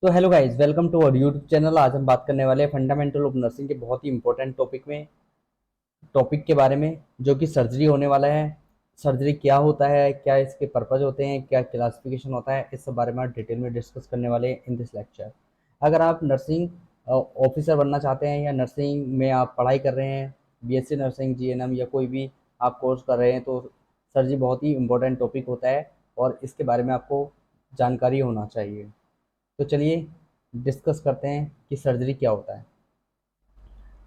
तो hello guys, welcome to our YouTube channel. आज हम बात करने वाले हैं फंडामेंटल ऑफ नर्सिंग के बहुत ही इंपॉर्टेंट टॉपिक के बारे में, जो कि सर्जरी होने वाला है। सर्जरी क्या होता है, क्या इसके पर्पज होते हैं, क्या क्लासिफिकेशन होता है, इस सब बारे में आप डिटेल में डिस्कस करने वाले हैं इन दिस लेक्चर। अगर आप नर्सिंग ऑफिसर बनना चाहते हैं या नर्सिंग में आप पढ़ाई कर रहे हैं, बीएससी नर्सिंग, जीएनएम या कोई भी आप कोर्स कर रहे हैं, तो सर्जरी बहुत ही इंपॉर्टेंट टॉपिक होता है और इसके बारे में आपको जानकारी होना चाहिए। तो चलिए डिस्कस करते हैं कि सर्जरी क्या होता है।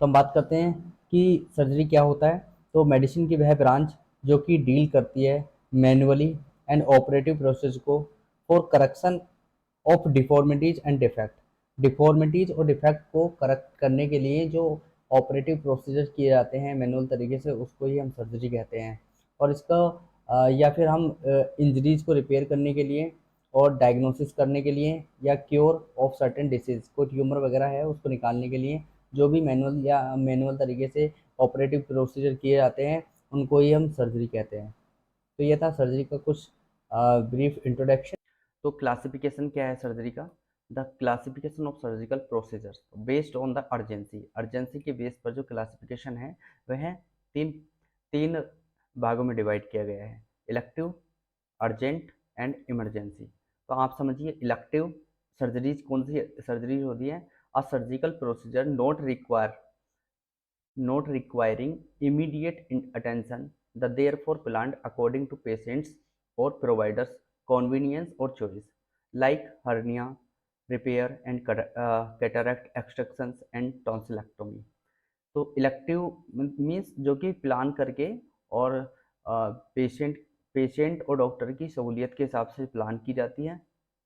तो हम बात करते हैं कि सर्जरी क्या होता है। तो मेडिसिन की वह ब्रांच जो कि डील करती है मैनुअली एंड ऑपरेटिव प्रोसेस को for correction of deformities and defect. Deformities और डिफेक्ट को करेक्ट करने के लिए जो ऑपरेटिव प्रोसीजर किए जाते हैं मैनुअल तरीके से, उसको ही हम सर्जरी कहते हैं। और इसका या फिर हम इंजरीज को रिपेयर करने के लिए और डायग्नोसिस करने के लिए या क्योर ऑफ सर्टेन डिसीज, कोई ट्यूमर वगैरह है उसको निकालने के लिए जो भी मैनुअल तरीके से ऑपरेटिव प्रोसीजर किए जाते हैं, उनको ही हम सर्जरी कहते हैं। तो ये था सर्जरी का कुछ ब्रीफ इंट्रोडक्शन। तो क्लासिफिकेशन क्या है सर्जरी का? The classification of surgical procedures based on the urgency. Urgency के बेस पर जो क्लासिफिकेशन है वह तीन तीन भागों में डिवाइड किया गया है: इलेक्टिव, अर्जेंट एंड इमरजेंसी। तो आप समझिए, इलेक्टिव सर्जरीज कौन सी सर्जरीज होती है? अ surgical procedure not requiring immediate attention, the therefore planned according to patients or providers' convenience or choice, like hernia repair and cataract extractions and tonsillectomy. तो elective means जो कि plan करके और patient patient और doctor की सहूलियत के हिसाब से प्लान की जाती है।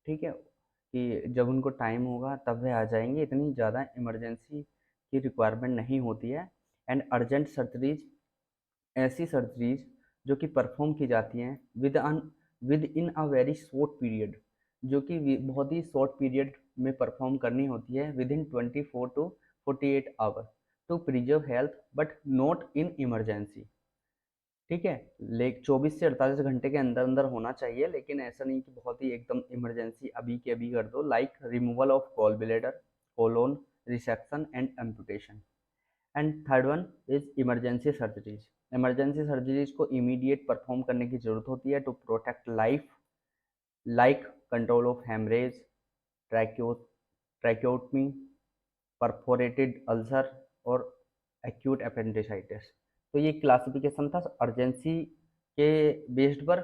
ठीक है, कि जब उनको टाइम होगा तब वह आ जाएंगे, इतनी ज़्यादा इमरजेंसी की रिक्वायरमेंट नहीं होती है। एंड अर्जेंट सर्जरीज ऐसी सर्जरीज जो कि परफॉर्म की जाती हैं within a very short period, जो कि बहुत ही शॉर्ट पीरियड में परफॉर्म करनी होती है, within 24 to 48 hour, to preserve health but not in emergency. ठीक है, ले 24 से 48 घंटे के अंदर अंदर होना चाहिए, लेकिन ऐसा नहीं कि बहुत ही एकदम इमरजेंसी अभी के अभी कर दो, like removal of gallbladder, colon resection and amputation. And third one is emergency surgeries. Emergency surgeries को इमीडिएट परफॉर्म करने की जरूरत होती है to protect life, like control of haemorrhage, tracheotomy, perforated ulcer और एक्यूट अपेंडिसाइटिस। तो ये classification था अर्जेंसी के बेस्ड पर।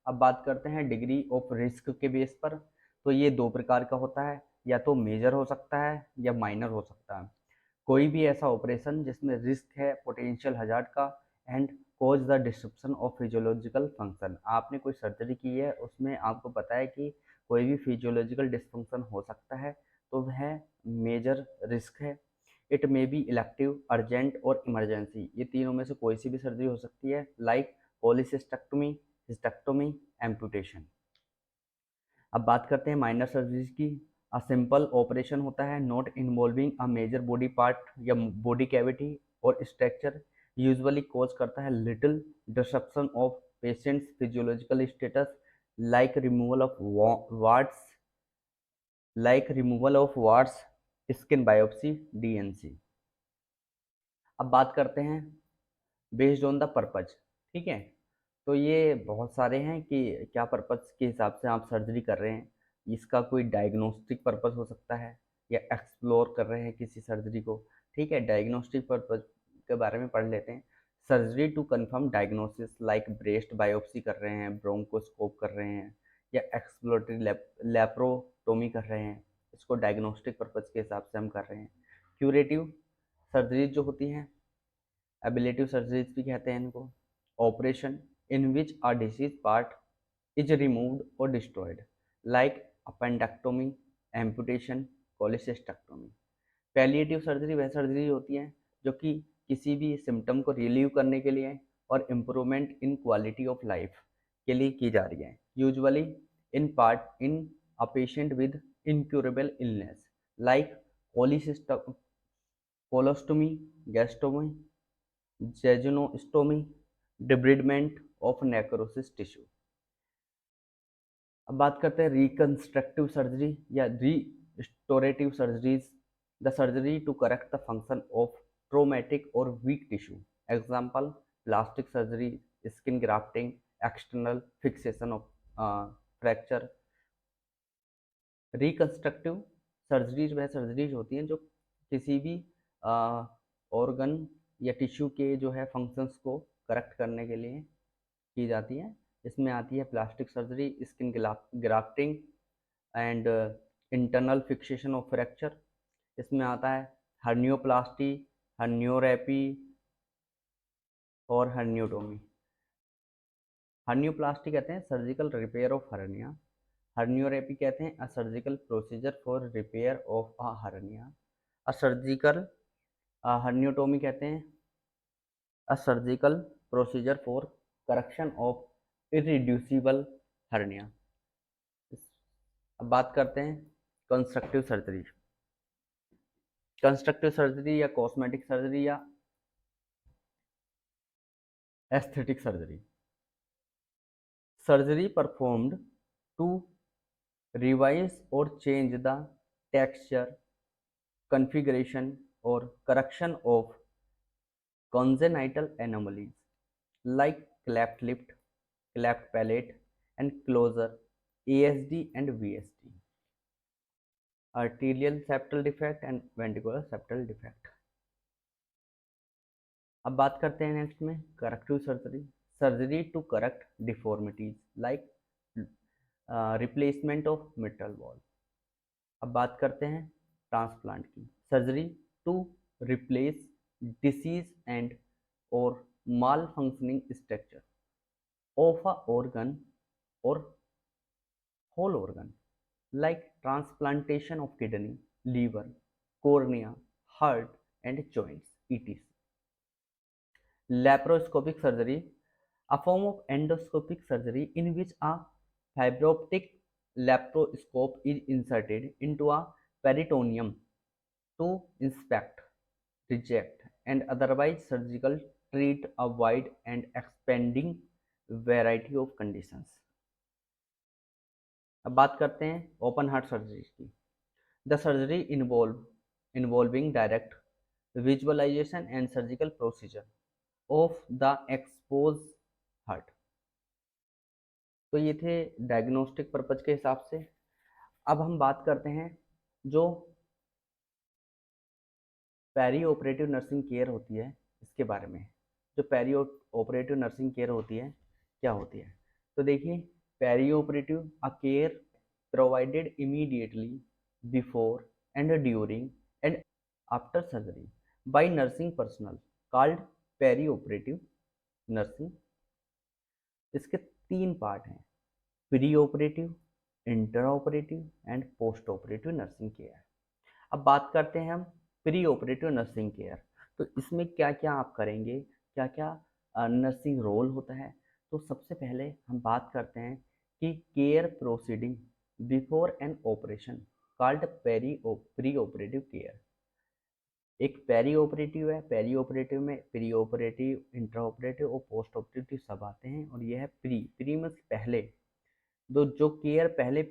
अब बात करते हैं डिग्री ऑफ रिस्क के बेस पर। तो ये दो प्रकार का होता है, या तो मेजर हो सकता है या माइनर हो सकता है। कोई भी ऐसा ऑपरेशन जिसमें रिस्क है पोटेंशियल हजार्ड का and cause the disruption of physiological function. आपने कोई सर्जरी की है, उसमें आपको पता है कि कोई भी फिजियोलॉजिकल डिस्फंक्शन हो सकता है, तो वह मेजर रिस्क है। It may be elective, urgent और इमरजेंसी, ये तीनों में से कोई सी भी सर्जरी हो सकती है, लाइक पॉलीसिस्टेक्टमी, हिस्टेक्टोमी, एम्पुटेशन। अब बात करते हैं माइनर सर्जरीज की। अ सिंपल ऑपरेशन होता है not involving a major body part या बॉडी कैविटी और स्ट्रक्चर, यूजुअली कॉज करता है little disruption of patient's physiological status, like removal of warts like removal of warts, skin biopsy, DNC. अब बात करते हैं बेस्ड ऑन द पर्पज। ठीक है, तो ये बहुत सारे हैं कि क्या पर्पज के हिसाब से आप सर्जरी कर रहे हैं। इसका कोई डायग्नोस्टिक पर्पज हो सकता है या एक्सप्लोर कर रहे हैं किसी सर्जरी को। ठीक है, डायग्नोस्टिक पर्पज के बारे में पढ़ लेते हैं। Surgery to confirm diagnosis, like breast biopsy कर रहे हैं, ब्रोंकोस्कोप कर रहे हैं या एक्सप्लोरेटरी लेप्रोटोमी कर रहे हैं, इसको डायग्नोस्टिक पर्पज के हिसाब से हम कर रहे हैं। क्यूरेटिव सर्जरीज जो होती हैं, एबिलेटिव सर्जरीज भी कहते हैं इनको, operation in which a disease part is removed और destroyed, like appendectomy, amputation, cholecystectomy. Palliative surgery वह सर्जरी होती है जो कि किसी भी सिम्टम को रिलीव करने के लिए और improvement in quality of life के लिए की जा रही है, usually in part in a patient with incurable illness, like colostomy, gastrostomy, jejunostomy, debridement of necrosis tissue. अब बात करते हैं रिकंस्ट्रक्टिव सर्जरी या री restorative surgeries, the surgery to correct the function of traumatic or weak tissue. Example: plastic surgery, skin grafting, external fixation of fracture. Reconstructive surgeries वह surgeries होती हैं जो किसी भी ऑर्गन या टिश्यू के जो है फंक्शंस को करेक्ट करने के लिए की जाती हैं। इसमें आती है plastic surgery, skin grafting and internal fixation of fracture. इसमें आता है हर्नियोप्लास्टी, हर्नियोरेपी और हर्नियोटोमी। हर्नियोप्लास्टी कहते हैं surgical repair of hernia. Herniorrhaphy कहते हैं a surgical procedure for repair of a hernia. A surgical herniotomy कहते हैं a surgical procedure for correction of irreducible hernia. अब बात करते हैं कंस्ट्रक्टिव सर्जरी। कंस्ट्रक्टिव सर्जरी या कॉस्मेटिक सर्जरी या aesthetic surgery. Surgery performed to revise or change the texture, configuration or correction of congenital anomalies like cleft lip, cleft palate and closure, ASD and VSD, arterial septal defect and ventricular septal defect। अब बात करते हैं next में corrective surgery. Surgery to correct deformities like replacement of mitral valve. अब बात करते हैं transplant की। Surgery to replace disease and or malfunctioning structure of a organ or whole organ like transplantation of kidney, liver, cornea, heart and joints, etc. Laparoscopic surgery, a form of endoscopic surgery in which a fiber optic laparoscope is inserted into a peritoneum to inspect, reject, and otherwise surgical treat a wide and expanding variety of conditions। अब बात करते हैं open heart surgery की। The surgery involving direct visualisation and surgical procedure of the expose heart. तो ये थे diagnostic purpose के हिसाब से। अब हम बात करते हैं जो पेरी ऑपरेटिव नर्सिंग केयर होती है इसके बारे में। जो पेरी ऑपरेटिव नर्सिंग केयर होती है क्या होती है, तो देखिए perioperative uh care provided immediately before and during and after surgery by nursing personnel called perioperative nursing. इसके 3 पार्ट हैं, preoperative, intraoperative and post operative nursing care. अब बात करते हैं हम प्री ऑपरेटिव नर्सिंग केयर। तो इसमें क्या क्या आप करेंगे, क्या क्या नर्सिंग रोल होता है। तो सबसे पहले हम बात करते हैं कि care proceeding before an operation called pre operative care. एक पेरी ऑपरेटिव है, पेरी ऑपरेटिव में प्री ऑपरेटिव, इंटर ऑपरेटिव और पोस्ट ऑपरेटिव सब आते हैं। और यह है प्री में पहले जो केयर पहले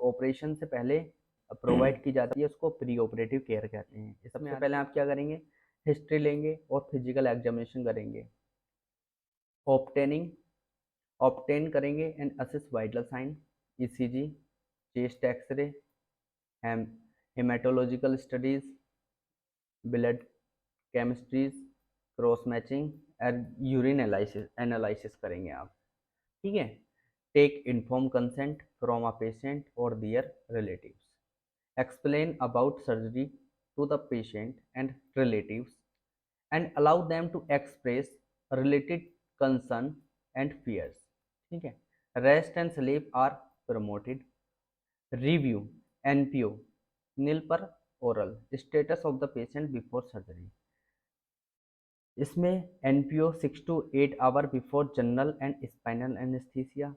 ऑपरेशन से पहले प्रोवाइड की जाती है उसको प्री ऑपरेटिव केयर कहते हैं। सबसे पहले आप क्या करेंगे, हिस्ट्री लेंगे और फिजिकल एग्जामिनेशन करेंगे। ऑब्टेन करेंगे and assess vital sign, ECG, chest x-ray, haematological studies, blood chemistries, cross matching और यूरिन एनालिसिस करेंगे आप। ठीक है। Take inform consent from a patient और their relatives. Explain about surgery to the patient and relatives and allow them to express related concern and fears। ठीक है। Rest and sleep are promoted। Review NPO nil पर oral status of the patient before surgery। इसमें NPO 6 to 8 hour before general and spinal anesthesia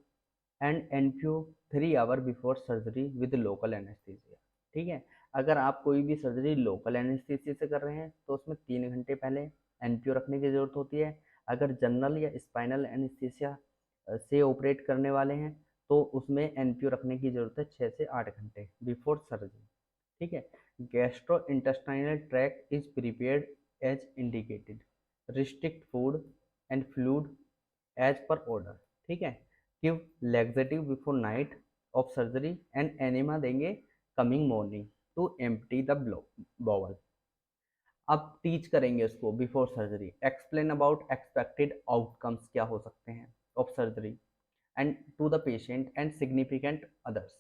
and NPO 3 hour before surgery with local anesthesia। ठीक है। अगर आप कोई भी surgery local anaesthesia से कर रहे हैं तो उसमें 3 घंटे पहले एनपीओ रखने की ज़रूरत होती है। अगर जनरल या स्पाइनल एनेस्थीसिया से ऑपरेट करने वाले हैं तो उसमें एनपीओ रखने की ज़रूरत है 6 से 8 घंटे बिफोर सर्जरी। ठीक है। Gastro intestinal track is prepared as indicated, restrict food and fluid as per order. ठीक है। Give laxative before night of surgery and enema देंगे coming morning to empty the bowel. अब टीच करेंगे उसको before surgery, explain about expected outcomes क्या हो सकते हैं of surgery and to the patient and significant others.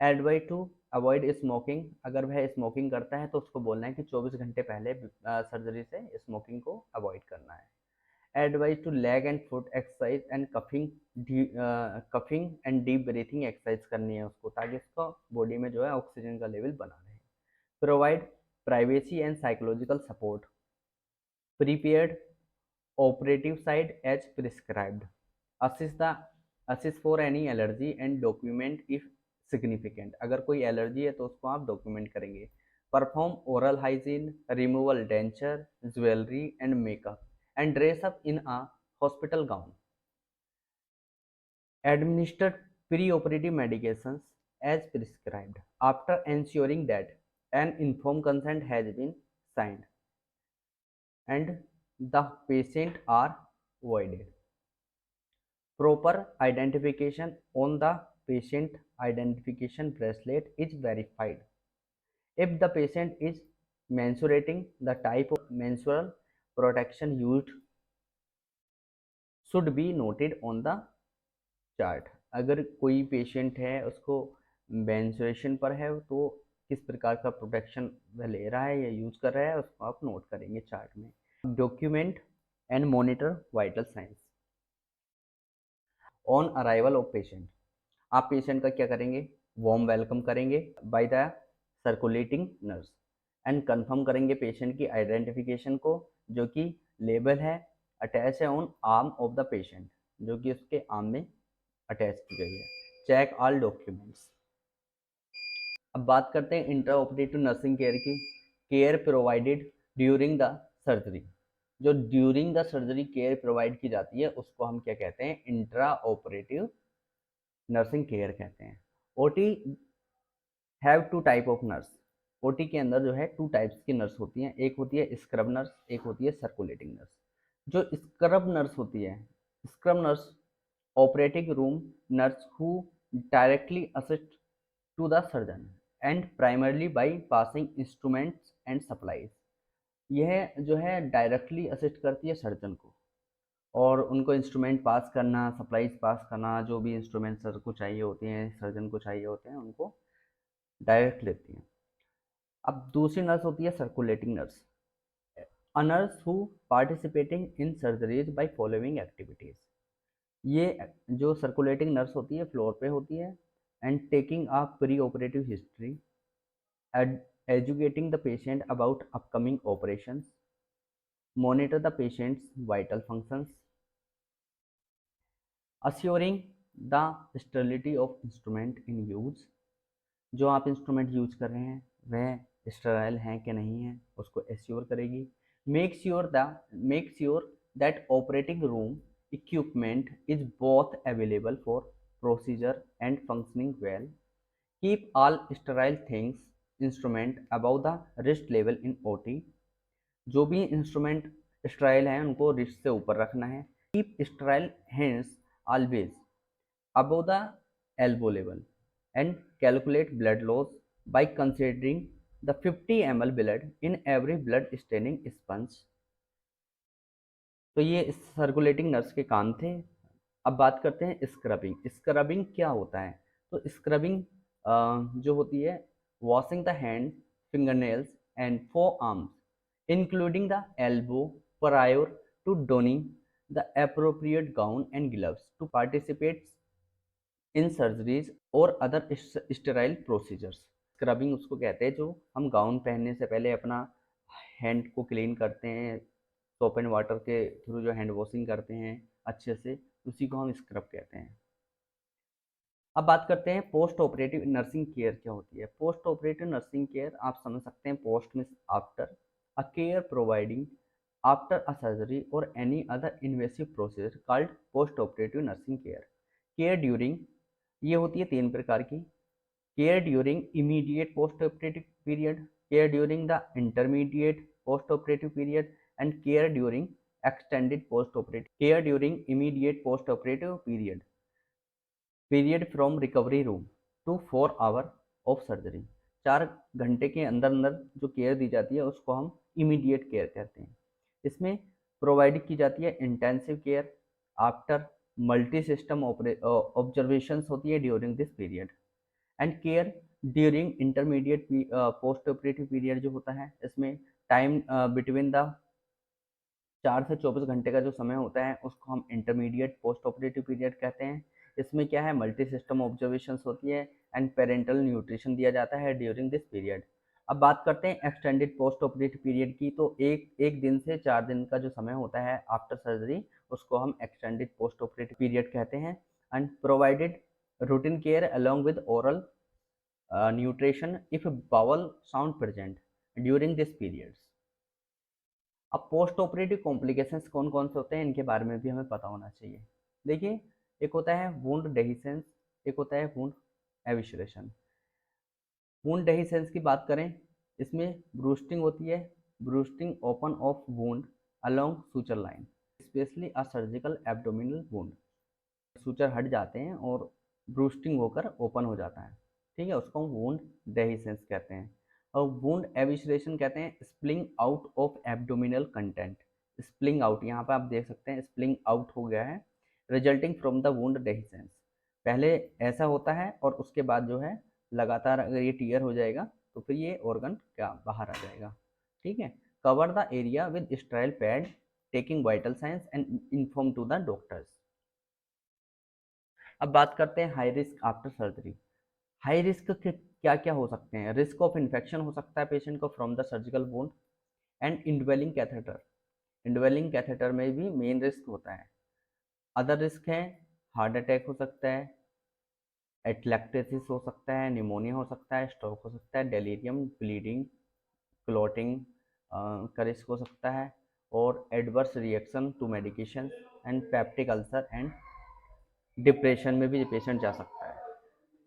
Advise to avoid smoking, अगर वह स्मोकिंग करता है तो उसको बोलना है कि 24 घंटे पहले सर्जरी से स्मोकिंग को अवॉइड करना है। Advise to leg and foot exercise and coughing and deep breathing exercise करनी है उसको, ताकि उसका बॉडी में जो है ऑक्सीजन का लेवल बना रहे। Provide privacy and psychological support, prepared operative side as prescribed, assist for any allergy and document if significant, अगर कोई एलर्जी है तो उसको आप डॉक्यूमेंट करेंगे। Perform oral hygiene, removal denture, jewellery and makeup and dress up in a hospital gown. Administer pre-operative medications as prescribed after ensuring that an informed consent has been signed and the patient are voided. Proper identification on the patient identification bracelet is verified. If the patient is menstruating, the type of menstrual protection used should be noted on the chart. अगर कोई patient है उसको menstruation पर है तो किस प्रकार का प्रोटेक्शन वह ले रहा है या यूज कर रहा है उसको आप नोट करेंगे चार्ट में। Document and monitor vital signs on arrival of patient. आप पेशेंट का क्या करेंगे, वार्म वेलकम करेंगे by the circulating nurse and confirm करेंगे पेशेंट की आइडेंटिफिकेशन को, जो कि लेबल है अटैच है on arm of the patient, जो कि उसके आर्म में अटैच की गई है। Check all documents. अब बात करते हैं इंट्रा ऑपरेटिव नर्सिंग केयर की। Care provided during the surgery, जो during the surgery care provide की जाती है उसको हम क्या कहते हैं, इंट्रा ऑपरेटिव नर्सिंग केयर कहते हैं। OT have two type of nurse. OT के अंदर जो है 2 टाइप्स की नर्स होती हैं, एक होती है स्क्रब नर्स, एक होती है सर्कुलेटिंग नर्स। जो स्क्रब नर्स होती है, scrub nurse operating room nurse who directly assist to the surgeon and primarily by passing instruments and supplies. यह जो है डायरेक्टली असिस्ट करती है सर्जन को और उनको इंस्ट्रूमेंट पास करना, सप्लाईज पास करना, जो भी इंस्ट्रूमेंट सर को चाहिए होते हैं, सर्जन को चाहिए होते हैं, उनको डायरेक्ट लेती हैं। अब दूसरी नर्स होती है circulating nurse, a nurse who participating in surgeries by following activities. ये जो सर्कुलेटिंग नर्स होती है फ्लोर पे होती है and taking a pre operative history, educating the patient about upcoming operations, monitor the patient's vital functions, assuring the sterility of instrument in use, जो आप instrument use कर रहे हैं वह स्टेराइल हैं कि नहीं है उसको एश्योर करेगी। Make sure that operating room equipment is both available for procedure and functioning well. Keep all sterile things instrument above the wrist level in OT, जो भी इंस्ट्रूमेंट स्टेराइल हैं उनको रिस्ट से ऊपर रखना है। Keep sterile hands always above the elbow level and calculate blood loss by considering the 50 ml blood in every blood staining sponge। तो ये सर्कुलेटिंग नर्स के काम थे। अब बात करते हैं स्क्रबिंग। स्क्रबिंग क्या होता है, तो स्क्रबिंग जो होती है washing the hand, finger nails and forearms including the elbow prior to donning the appropriate gown and gloves to participate in surgeries और अदर स्टेराइल प्रोसीजर्स। स्क्रबिंग उसको कहते हैं जो हम गाउन पहनने से पहले अपना हैंड को क्लीन करते हैं, सोप एंड वाटर के थ्रू जो हैंड वॉशिंग करते हैं अच्छे से, उसी को हम स्क्रब कहते हैं। अब बात करते हैं पोस्ट ऑपरेटिव नर्सिंग केयर क्या होती है। पोस्ट ऑपरेटिव नर्सिंग केयर आप समझ सकते हैं, post means after, a care providing after a surgery और any other invasive procedure called post operative nursing care. Care during ये होती है 3 प्रकार की। care during immediate post-operative period, care during the intermediate post-operative period, and care during extended post-operative. Care during immediate post-operative period, period from recovery room to 4 hour of surgery. 4 घंटे के अंदर अंदर जो केयर दी जाती है उसको हम इमीडिएट केयर कहते हैं। इसमें प्रोवाइड की जाती है intensive care after multi system observations होती है during this period, and care during intermediate post operative period जो होता है, इसमें टाइम बिटवीन द 4 से 24 घंटे का जो समय होता है उसको हम इंटरमीडिएट पोस्ट ऑपरेटिव पीरियड कहते हैं। इसमें क्या है, मल्टी सिस्टम ऑब्जर्वेशंस होती है एंड पेरेंटल न्यूट्रिशन दिया जाता है ड्यूरिंग दिस पीरियड। अब बात करते हैं एक्सटेंडेड पोस्ट ऑपरेटिव पीरियड की, तो एक दिन से 4 दिन का जो समय होता है आफ्टर सर्जरी उसको हम एक्सटेंडेड पोस्ट ऑपरेटिव पीरियड कहते हैं। And provided routine care along with oral nutrition if bowel sound present during this periods. अब पोस्ट ऑपरेटिव कॉम्प्लिकेशंस कौन कौन से होते हैं इनके बारे में भी हमें पता होना चाहिए। देखिए, एक होता है वुंड डेहिसेंस, एक होता है वुंड एविशरेशन। वुंड डेहिसेंस की बात करें, इसमें ब्रूस्टिंग होती है, bursting open of wound along suture line, specially a surgical abdominal wound. Suture हट जाते हैं और ब्रूस्टिंग होकर ओपन हो जाता है, ठीक है, उसको हम वुंड डेहिसेंस कहते हैं। और वुंड एविशरेशन कहते हैं spilling out of abdominal content. Spilling out, यहाँ पर आप देख सकते हैं स्प्लिंग आउट हो गया है, resulting from the wound dehiscence. पहले ऐसा होता है और उसके बाद जो है लगातार अगर ये टीयर हो जाएगा तो फिर ये ऑर्गन क्या बाहर आ जाएगा, ठीक है। Cover the area with sterile pad taking vital signs and inform to the doctors. अब बात करते हैं high risk after surgery. High risk के क्या क्या हो सकते हैं, रिस्क ऑफ इन्फेक्शन हो सकता है पेशेंट को from the surgical wound, and indwelling catheter. Indwelling catheter में भी मेन रिस्क होता है। अदर रिस्क है, हार्ट अटैक हो सकता है, एटलैक्टेसिस हो सकता है, निमोनिया हो सकता है, स्ट्रोक हो सकता है, डेलीरियम, ब्लीडिंग, क्लॉटिंग का रिस्क हो सकता है, और adverse reaction to medication and peptic ulcer and depression में भी पेशेंट जा सकता है।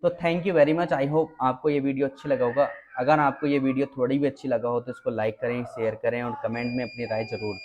तो thank you very much, I hope आपको ये वीडियो अच्छी लगा होगा। अगर आपको ये वीडियो थोड़ी भी अच्छी लगा हो तो इसको लाइक करें, शेयर करें और कमेंट में अपनी राय ज़रूर दें।